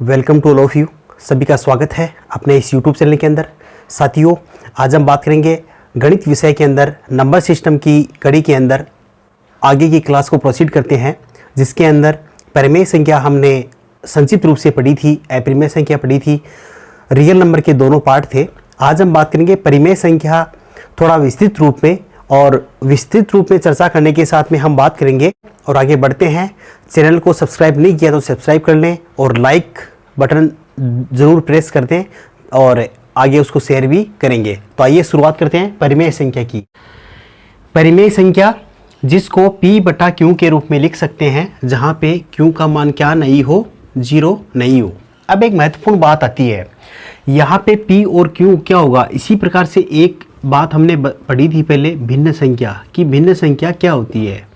Welcome to all of you. सभी का स्वागत है अपने इस यूट्यूब चैनल के अंदर। साथियों, आज हम बात करेंगे गणित विषय के अंदर नंबर सिस्टम की कड़ी के अंदर आगे की क्लास को प्रोसीड करते हैं, जिसके अंदर परिमेय संख्या हमने संक्षिप्त रूप से पढ़ी थी, अपरिमेय संख्या पढ़ी थी, रियल नंबर के दोनों पार्ट थे। आज हम बात करेंगे परिमेय संख्या थोड़ा विस्तृत रूप में, और विस्तृत रूप में चर्चा करने के साथ में हम बात करेंगे और आगे बढ़ते हैं। चैनल को सब्सक्राइब नहीं किया तो सब्सक्राइब कर लें और लाइक बटन ज़रूर प्रेस कर दें और आगे उसको शेयर भी करेंगे। तो आइए शुरुआत करते हैं परिमेय संख्या की। परिमेय संख्या जिसको P बटा Q के रूप में लिख सकते हैं, जहाँ पे Q का मान क्या नहीं हो, 0 नहीं हो। अब एक महत्वपूर्ण बात आती है, यहाँ पे P और Q क्या होगा। इसी प्रकार से एक बात हमने पढ़ी थी पहले, भिन्न संख्या की। भिन्न संख्या क्या होती है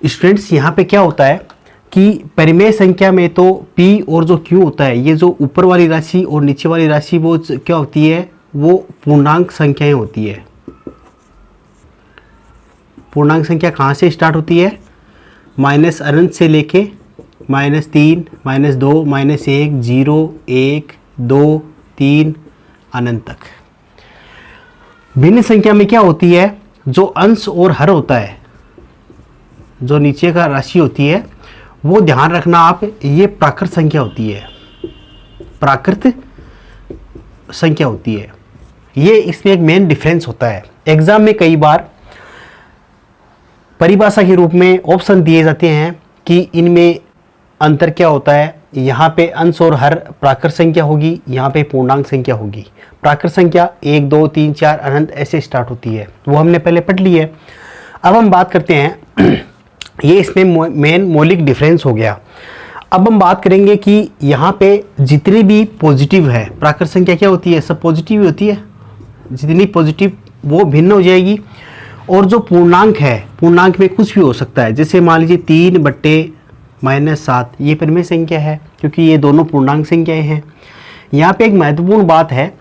स्टूडेंट्स? यहाँ पे क्या होता है कि परिमेय संख्या में तो P और जो Q होता है, ये जो ऊपर वाली राशि और नीचे वाली राशि वो क्या होती है, वो पूर्णांक संख्याएं होती है। पूर्णांक संख्या कहाँ से स्टार्ट होती है? माइनस अनंत से लेके -3, -2, -1, 0, 1, 2, 3 अनंत तक। भिन्न संख्या में क्या होती है, जो अंश और हर होता है, जो नीचे का राशि होती है, वो ध्यान रखना आप, ये प्राकृत संख्या होती है। प्राकृत संख्या होती है, ये इसमें एक मेन डिफरेंस होता है। एग्जाम में कई बार परिभाषा के रूप में ऑप्शन दिए जाते हैं कि इनमें अंतर क्या होता है। यहाँ पे अंश और हर प्राकृत संख्या होगी, यहाँ पे पूर्णांक संख्या होगी। प्राकृत संख्या 1, 2, 3, 4 अनंत ऐसे स्टार्ट होती है, वो हमने पहले पढ़ ली है। अब हम बात करते हैं ये इसमें मेन मौलिक डिफरेंस हो गया। अब हम बात करेंगे कि यहाँ पे जितनी भी पॉजिटिव है, प्राकृत संख्या क्या होती है, सब पॉजिटिव ही होती है। जितनी पॉजिटिव वो भिन्न हो जाएगी। और जो पूर्णांक है, पूर्णांक में कुछ भी हो सकता है। जैसे मान लीजिए 3/-7, ये परिमेय संख्या है, क्योंकि ये दोनों पूर्णांक संख्याएं हैं। यहाँ पे एक महत्वपूर्ण बात है,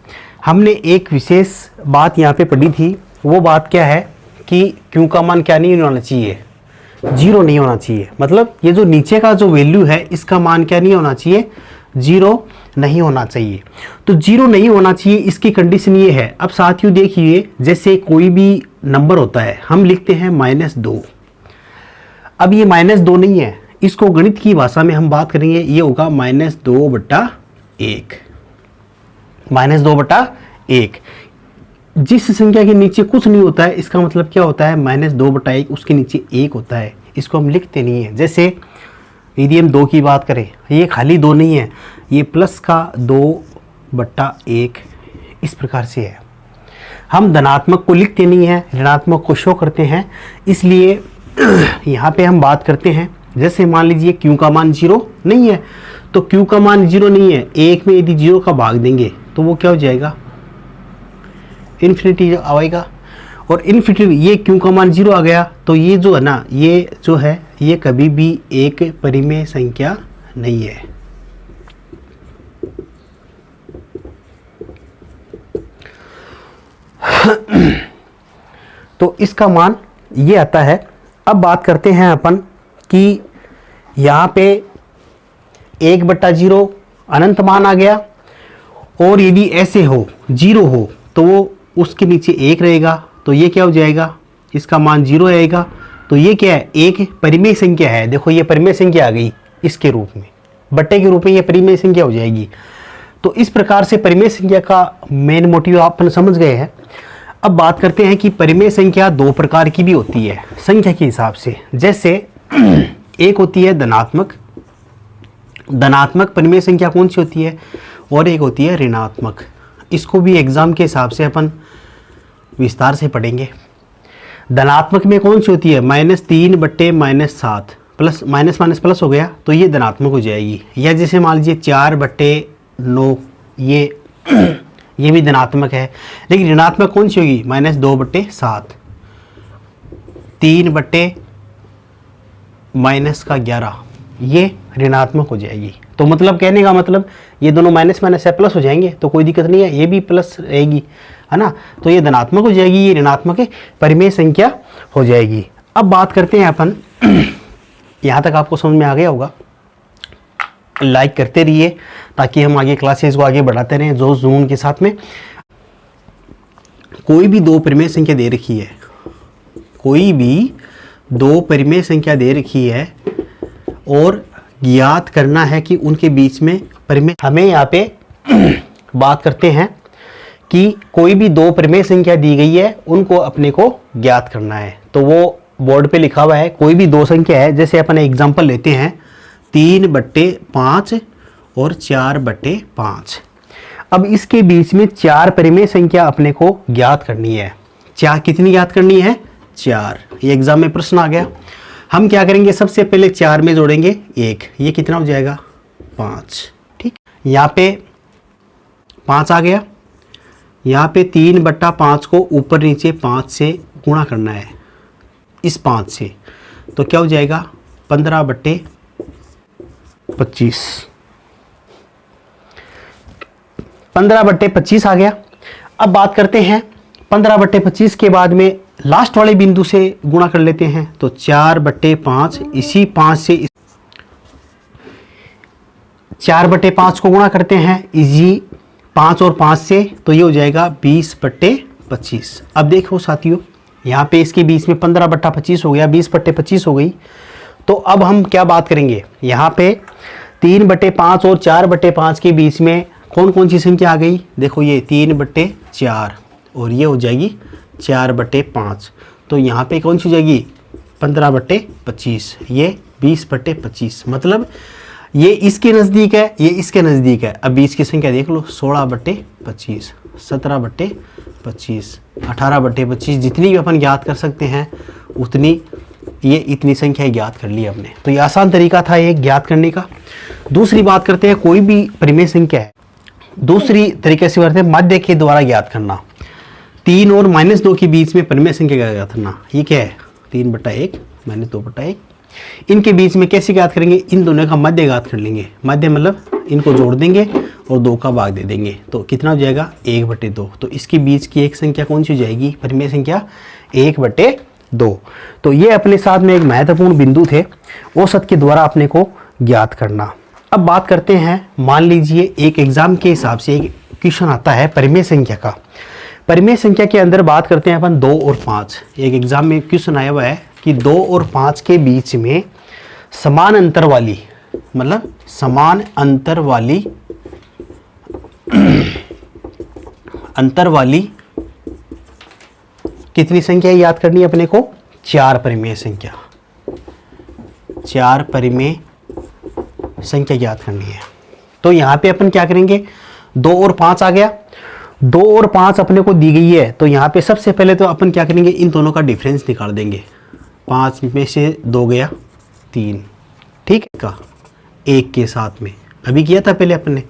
हमने एक विशेष बात यहाँ पे पढ़ी थी। वो बात क्या है कि Q का मान क्या नहीं होना चाहिए, 0 नहीं होना चाहिए। मतलब ये जो नीचे का जो वैल्यू है, इसका मान क्या नहीं होना चाहिए, 0 नहीं होना चाहिए। तो 0 नहीं होना चाहिए, इसकी कंडीशन ये है। अब साथियों देखिए, जैसे कोई भी नंबर होता है, हम लिखते हैं -2। अब ये -2 नहीं है, इसको गणित की भाषा में हम बात करेंगे, ये होगा -2/1। -2/1। जिस संख्या के नीचे कुछ नहीं होता है, इसका मतलब क्या होता है, -2/1, उसके नीचे 1 होता है। इसको हम लिखते नहीं है। जैसे यदि हम 2 की बात करें, ये खाली 2 नहीं है, ये प्लस का 2/1 इस प्रकार से है। हम धनात्मक को लिखते नहीं है, ऋणात्मक को शो करते हैं। इसलिए यहाँ पे हम बात करते हैं, जैसे मान लीजिए Q का मान 0 नहीं है, तो Q का मान 0 नहीं है, 1 में यदि 0 का भाग देंगे तो वो क्या हो जाएगा, इन्फिनिटी आएगा। और इन्फिनिटी, ये Q का मान 0 आ गया, तो ये जो है ना, ये जो है, ये कभी भी एक परिमेय संख्या नहीं है। तो इसका मान ये आता है। अब बात करते हैं अपन कि यहाँ पे 1/0 अनंत मान आ गया, और यदि ऐसे हो 0 हो तो वो उसके नीचे 1 रहेगा, तो ये क्या हो जाएगा, इसका मान 0 आएगा। तो ये क्या है, एक परिमेय संख्या है। देखो ये परिमेय संख्या आ गई, इसके रूप में, बट्टे के रूप में ये परिमेय संख्या हो जाएगी। तो इस प्रकार से परिमेय संख्या का मेन मोटिव आप समझ गए हैं। अब बात करते हैं कि परिमेय संख्या 2 प्रकार की भी होती है संख्या के हिसाब से। जैसे एक होती है धनात्मक। धनात्मक परिमेय संख्या कौन सी होती है, और एक होती है ऋणात्मक। इसको भी एग्जाम के हिसाब से अपन विस्तार से पढ़ेंगे। धनात्मक में कौन सी होती है, -3/-7, प्लस माइनस माइनस प्लस हो गया, तो ये धनात्मक हो जाएगी। या जैसे मान लीजिए 4/9, ये भी धनात्मक है। लेकिन ऋणात्मक कौन सी होगी, -2/7, 3/-11, ये ऋणात्मक हो जाएगी। तो मतलब कहने का मतलब ये दोनों माइनस माइनस है, प्लस हो जाएंगे, तो कोई दिक्कत नहीं है, ये भी प्लस रहेगी, है ना। तो ये धनात्मक हो जाएगी, ये ऋणात्मक परिमेय संख्या हो जाएगी। अब बात करते हैं अपन यहाँ तक आपको समझ में आ गया होगा। लाइक करते रहिए ताकि हम आगे क्लासेस को आगे बढ़ाते रहें जोश जुनून के साथ में। कोई भी दो परिमेय संख्या दे रखी है, कोई भी दो परिमेय संख्या दे रखी है और ज्ञात करना है कि उनके बीच में परिमेय। हमें यहाँ पे बात करते हैं कि कोई भी दो परिमेय संख्या दी गई है, उनको अपने को ज्ञात करना है। तो वो बोर्ड पे लिखा हुआ है, कोई भी दो संख्या है, जैसे अपन एग्जांपल लेते हैं 3/5 और 4/5। अब इसके बीच में चार परिमेय संख्या अपने को ज्ञात करनी है। कितनी ज्ञात करनी है? 4। ये एग्जाम में प्रश्न आ गया। हम क्या करेंगे, सबसे पहले 4 में जोड़ेंगे 1, ये कितना हो जाएगा? 5। ठीक, यहाँ पे 5 आ गया। यहाँ पे 3/5 को ऊपर नीचे 5 से गुणा करना है, इस 5 से, तो क्या हो जाएगा? 15/25। 15/25 आ गया। अब बात करते हैं 15/25 के बाद में लास्ट वाले बिंदु से गुणा कर लेते हैं, तो 4/5, इसी 5 से 4/5 को गुणा करते हैं इसी 5 और 5 से, तो ये हो जाएगा 20/25। अब देखो साथियों, यहाँ पे इसके बीच में 15/25 हो गया, 20/25 हो गई। तो अब हम क्या बात करेंगे, यहाँ पे 3/5 और 4/5 के बीच में कौन कौन सी संख्या आ गई? देखो ये 3/4 और ये हो जाएगी 4/5। तो यहाँ पे कौन सी हो जाएगी? 15/25, ये 20/25। मतलब ये इसके नज़दीक है, ये इसके नज़दीक है। अब बीच की संख्या देख लो, 16/25, 17/25, 18/25, जितनी भी अपन ज्ञात कर सकते हैं उतनी, ये इतनी संख्या ज्ञात कर ली हमने। तो ये आसान तरीका था ये ज्ञात करने का। दूसरी बात करते हैं, कोई भी परिमेय संख्या है, दूसरी तरीके से करते हैं मध्य के द्वारा ज्ञात करना। 3 और -2 के बीच में परिमेय संख्या का ज्ञात करना, ये क्या है? 3/1 -2/1। इनके बीच में कैसे ज्ञात करेंगे? इन दोनों का मध्य ज्ञात कर लेंगे। मध्य मतलब इनको जोड़ देंगे और 2 का भाग दे देंगे, तो कितना हो जाएगा? 1/2। तो इसके बीच की एक संख्या कौन सी हो जाएगी? परिमेय संख्या 1/2। तो ये अपने साथ में एक महत्वपूर्ण बिंदु थे, औसत के द्वारा अपने को ज्ञात करना। अब बात करते हैं, मान लीजिए एक एग्जाम के हिसाब से एक क्वेश्चन आता है परिमेय संख्या का। परिमेय संख्या के अंदर बात करते हैं अपन 2 और 5। एक एग्जाम में क्वेश्चन आया हुआ है कि 2 और 5 के बीच में समान अंतर वाली, मतलब समान अंतर वाली कितनी संख्या याद करनी है अपने को? 4 परिमेय संख्या। 4 परिमेय संख्या याद करनी है। तो यहाँ पे अपन क्या करेंगे, 2 और 5 आ गया। 2 और 5 अपने को दी गई है, तो यहाँ पे सबसे पहले तो अपन क्या करेंगे, इन दोनों का डिफरेंस निकाल देंगे। 5 में से 2 गया 3, ठीक है का 1 के साथ में अभी किया था पहले अपन ने,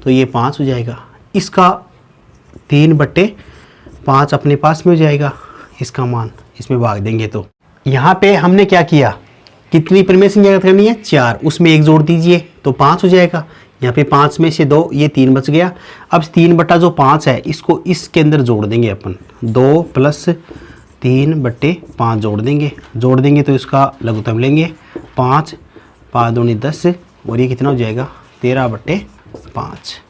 तो ये 5 हो जाएगा। इसका 3/5 अपने पास में हो जाएगा, इसका मान इसमें भाग देंगे। तो यहाँ पे हमने क्या किया, कितनी परिमेय संख्या ज्ञात करनी है? 4, उसमें 1 जोड़ दीजिए तो 5 हो जाएगा। यहाँ पे 5 में से 2, ये 3 बच गया। अब 3/5 है, इसको इसके अंदर जोड़ देंगे अपन, 2 + 3/5 जोड़ देंगे तो इसका लघुत्तम लेंगे 5, 5 दूनी 10, और ये कितना हो जाएगा? 13/5।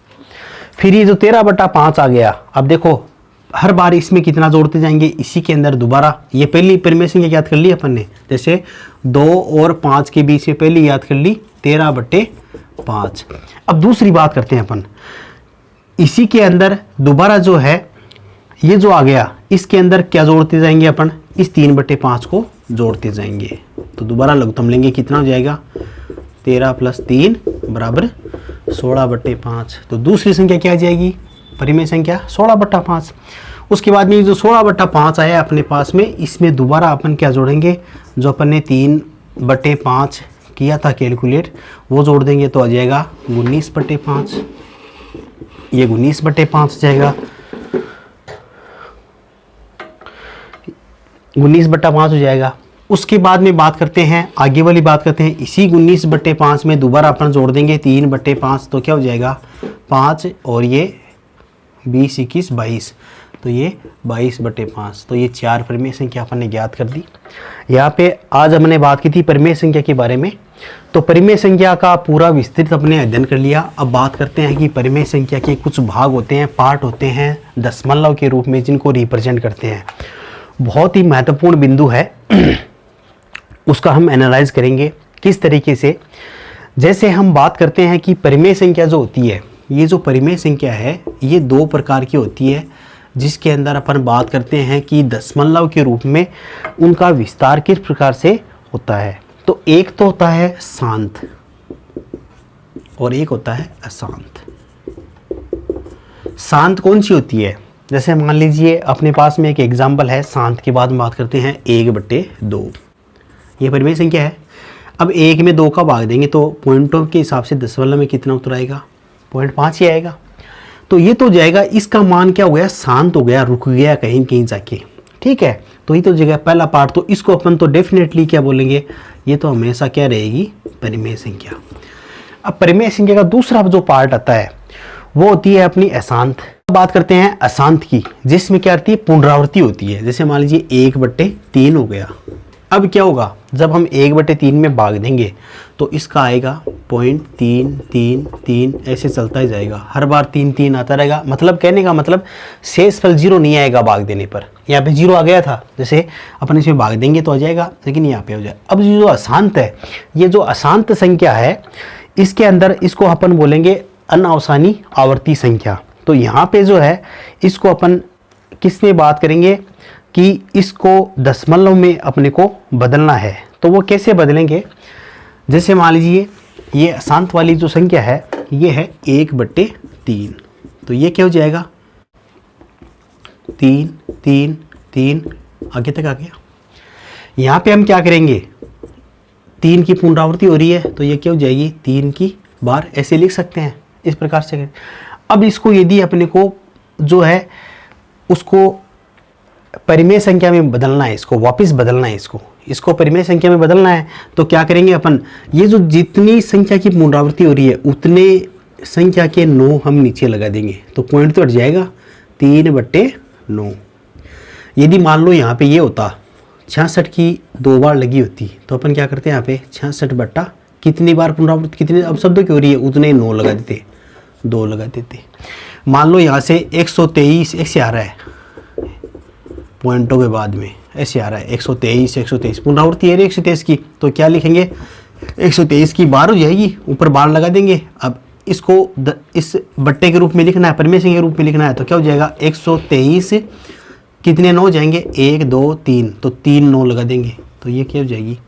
फिर ये जो 13/5 आ गया, अब देखो हर बार इसमें कितना जोड़ते जाएंगे, इसी के अंदर दोबारा। ये पहली परिमेय संख्या याद कर ली अपन ने, जैसे 2 और 5 के बीच में पहली याद कर ली 13/5। अब दूसरी बात करते हैं अपन, इसी के अंदर दोबारा जो है ये जो आ गया, इसके अंदर क्या जोड़ते जाएंगे अपन? इस 3/5 को जोड़ते जाएंगे। तो दोबारा लघुत्तम लेंगे, कितना हो जाएगा? 13 + 3 = 16/5। तो दूसरी संख्या क्या आ जाएगी? परिमेय संख्या 16/5। उसके बाद में जो 16/5 आया अपने पास में, इसमें दोबारा अपन क्या जोड़ेंगे, जो अपन ने 3/5 किया था कैलकुलेट, वो जोड़ देंगे तो आ जाएगा 19/5। ये 19/5 हो जाएगा, 19/5 हो जाएगा। उसके बाद में बात करते हैं, आगे वाली बात करते हैं, इसी 19/5 में दोबारा अपन जोड़ देंगे 3/5, तो क्या हो जाएगा? 5, और ये 20, 21, 22, तो ये 22/5। तो ये 4 परिमेय संख्या अपन ने ज्ञात कर दी। यहाँ पे आज हमने बात की थी परिमेय संख्या के बारे में। तो परिमेय संख्या का पूरा विस्तृत अपने अध्ययन कर लिया। अब बात करते हैं कि परिमेय संख्या के कुछ भाग होते हैं, पार्ट होते हैं दशमलव के रूप में, जिनको रिप्रेजेंट करते हैं। बहुत ही महत्वपूर्ण बिंदु है, उसका हम एनालाइज करेंगे किस तरीके से। जैसे हम बात करते हैं कि परिमेय संख्या जो होती है, ये जो परिमेय संख्या है ये दो प्रकार की होती है, जिसके अंदर अपन बात करते हैं कि दशमलव के रूप में उनका विस्तार किस प्रकार से होता है। तो एक तो होता है शांत और एक होता है अशांत। शांत कौन सी होती है? जैसे मान लीजिए अपने पास में एक एग्जाम्पल है, शांत के बाद में बात करते हैं 1/2, ये परिमेय संख्या है। अब 1 में 2 का भाग देंगे तो पॉइंटों के हिसाब से दशमलव में कितना उत्तर आएगा? 0.5 ही आएगा। तो ये तो जाएगा, इसका मान क्या हो गया? शांत हो गया, रुक गया कहीं कहीं जाके, ठीक है। तो ये तो जगह पहला पार्ट, तो इसको अपन तो डेफिनेटली क्या बोलेंगे, ये तो हमेशा क्या रहेगी? परिमेय संख्या। अब परिमेय संख्या का दूसरा जो पार्ट आता है वो होती है अपनी अशांत। बात करते हैं अशांत की, जिसमें क्या होती है? पुनरावृत्ति होती है। जैसे मान लीजिए 1/3 हो गया। अब क्या होगा? जब हम 1/3 में भाग देंगे तो इसका आएगा 0.333, ऐसे चलता ही जाएगा, हर बार 3 आता रहेगा। मतलब कहने का मतलब शेषफल 0 नहीं आएगा भाग देने पर। यहाँ पे 0 आ गया था, जैसे अपन इसमें भाग देंगे तो आ जाएगा, लेकिन यहाँ पे हो जाए। अब जो अशांत है, ये जो अशांत संख्या है, इसके अंदर इसको अपन बोलेंगे अनावसानी आवर्ती संख्या। तो यहाँ पे जो है इसको अपन किस में बात करेंगे कि इसको दशमलव में अपने को बदलना है। तो वो कैसे बदलेंगे? जैसे मान लीजिए ये अशांत वाली जो संख्या है ये है 1/3, तो ये क्या हो जाएगा? 3 3 3 आगे तक आ गया। यहाँ पे हम क्या करेंगे? 3 की पुनरावृत्ति हो रही है तो ये क्या हो जाएगी? 3 की बार, ऐसे लिख सकते हैं इस प्रकार से। अब इसको यदि अपने को जो है उसको परिमेय संख्या में बदलना है, इसको वापस बदलना है, इसको परिमेय संख्या में बदलना है, तो क्या करेंगे अपन? ये जो जितनी संख्या की पुनरावृत्ति हो रही है उतने संख्या के 9 हम नीचे लगा देंगे, तो पॉइंट तो हट जाएगा 3/9। यदि मान लो यहाँ पे ये होता 66 की 2 बार लगी होती, तो अपन क्या करते हैं यहाँ पे 66 कितनी बार पुनरावृत्ति, कितने अब शब्दों की हो रही है उतने 9 लगा देते, 2 लगा देते। मान लो यहाँ से 123 ऐसे आ रहा है, पॉइंटों के बाद में ऐसे आ रहा है 123 पुनरावृत्ति है 123 की, तो क्या लिखेंगे? 123 की बार हो जाएगी, ऊपर बार लगा देंगे। अब इसको इस बट्टे के रूप में लिखना है, परिमेय संख्या के रूप में लिखना है, तो क्या हो जाएगा? 123 कितने 9 जाएंगे? 1 2 3, तो 3 9 लगा देंगे, तो ये क्या हो जाएगी?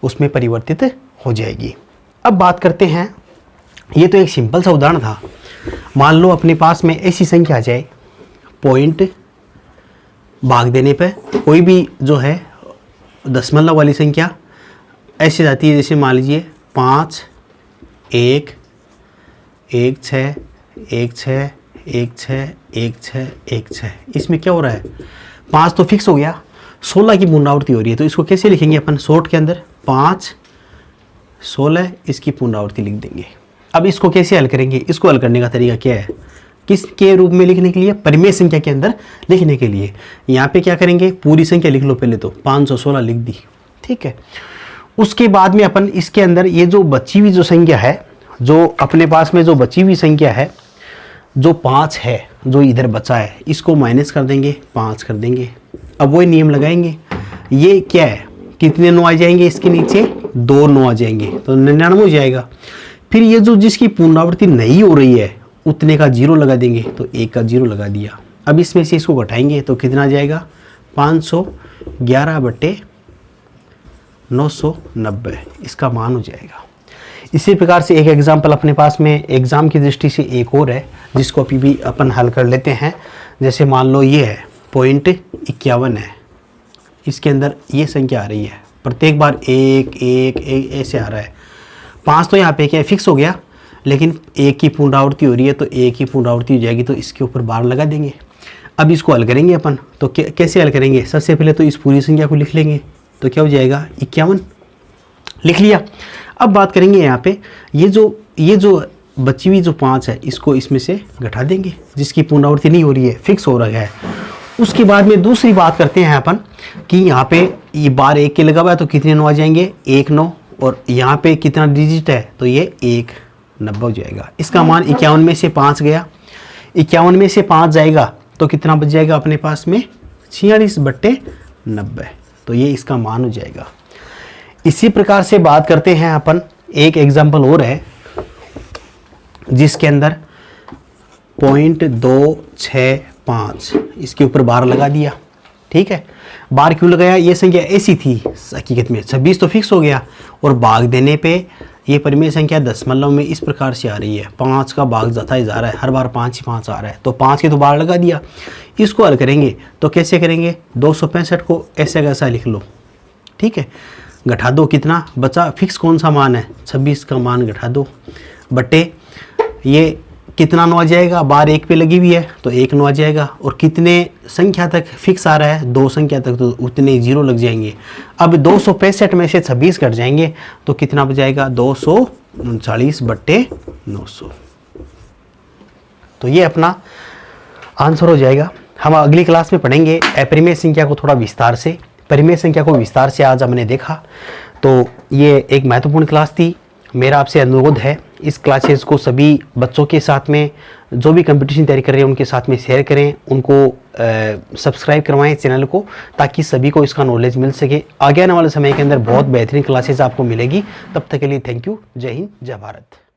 उसमें परिवर्तित हो जाएगी। अब बात करते हैं, ये तो एक सिंपल सा उदाहरण था। मान लो अपने पास में ऐसी संख्या आ जाए, पॉइंट भाग देने पे कोई भी जो है दशमलव वाली संख्या ऐसे जाती है, जैसे मान लीजिए 5 1 1 6 1 6 1 6 1 6 1 6। इसमें क्या हो रहा है? 5 तो फिक्स हो गया, 16 की पुनरावृत्ति हो रही है, तो इसको कैसे लिखेंगे अपन? शॉर्ट के अंदर 5 16 इसकी पुनरावृत्ति लिख देंगे। अब इसको कैसे हल करेंगे? इसको हल करने का तरीका क्या है? किसके रूप में लिखने के लिए? परिमेय संख्या के अंदर लिखने के लिए। यहाँ पे क्या करेंगे? पूरी संख्या लिख लो पहले, तो 516 लिख दी, ठीक है। उसके बाद में अपन इसके अंदर ये जो बची हुई जो संख्या है, जो अपने पास में जो बची हुई संख्या है, जो 5 है जो इधर बचा है, इसको माइनस कर देंगे, 5 कर देंगे। अब वही नियम लगाएंगे, ये क्या है? कितने 9 आ जाएंगे? इसके नीचे 2 9 आ जाएंगे, तो 99 हो जाएगा। फिर ये जो जिसकी पुनरावृत्ति नहीं हो रही है उतने का 0 लगा देंगे, तो 1 का 0 लगा दिया। अब इसमें से इसको घटाएंगे तो कितना आ जाएगा? 511/990 इसका मान हो जाएगा। इसी प्रकार से एक एग्जाम्पल अपने पास में एग्ज़ाम की दृष्टि से एक और है, जिसको अभी भी अपन हल कर लेते हैं। जैसे मान लो ये है 0.51 है, इसके अंदर ये संख्या आ रही है, प्रत्येक बार 1 1 1 ऐसे आ रहा है। 5 तो यहाँ पे क्या फिक्स हो गया, लेकिन 1 की पुनरावृत्ति हो रही है तो 1 की पुनरावृत्ति हो जाएगी, तो इसके ऊपर बार लगा देंगे। अब इसको हल करेंगे अपन, तो कैसे हल करेंगे? सबसे पहले तो इस पूरी संख्या को लिख लेंगे, तो क्या हो जाएगा? 51 लिख लिया। अब बात करेंगे यहाँ पे ये जो बची हुई जो 5 है, इसको इसमें से घटा देंगे, जिसकी पुनरावृत्ति नहीं हो रही है, फिक्स हो रहा है। उसके बाद में दूसरी बात करते हैं अपन कि यहाँ पे ये बार 1 के लगा हुआ है, तो कितने 9 आ जाएंगे? 1 9, और यहाँ पे कितना डिजिट है, तो ये 1 90 हो जाएगा। इसका मान 51 में से 5 गया, 51 में से 5 जाएगा तो कितना बच जाएगा अपने पास में 46/90, तो ये इसका मान हो जाएगा। इसी प्रकार से बात करते हैं अपन, एक एग्जांपल और है जिसके अंदर 0.265 इसके ऊपर बार लगा दिया, ठीक है। बार क्यों लगाया, ये संख्या ऐसी थी हकीकत में 26 तो फिक्स हो गया, और भाग देने पे ये परिमेय संख्या दशमलव में इस प्रकार से आ रही है, 5 का भाग जाता ही जा रहा है, हर बार 5 ही 5 आ रहा है, तो 5 के तो बार लगा दिया। इसको हल करेंगे तो कैसे करेंगे, 265 को ऐसे कैसा लिख लो, ठीक है। घटा दो, कितना बचा, फिक्स कौन सा मान है 26 का मान घटा दो, बटे ये कितना 9 आ जाएगा, बार 1 पे लगी हुई है तो 1 9 आ जाएगा, और कितने संख्या तक फिक्स आ रहा है 2 संख्या तक, तो उतने 0 लग जाएंगे। अब 265 में से 26 कट जाएंगे तो कितना बच जाएगा 239/900, तो ये अपना आंसर हो जाएगा। हम अगली क्लास में पढ़ेंगे अपरिमेय संख्या को थोड़ा विस्तार से, परिमेय संख्या को विस्तार से आज हमने देखा, तो ये एक महत्वपूर्ण क्लास थी। मेरा आपसे अनुरोध है इस क्लासेस को सभी बच्चों के साथ में, जो भी कंपटीशन तैयारी कर रहे हैं उनके साथ में शेयर करें, उनको सब्सक्राइब करवाएं चैनल को, ताकि सभी को इसका नॉलेज मिल सके। आगे आने वाले समय के अंदर बहुत बेहतरीन क्लासेस आपको मिलेगी। तब तक के लिए थैंक यू। जय हिंद, जय भारत।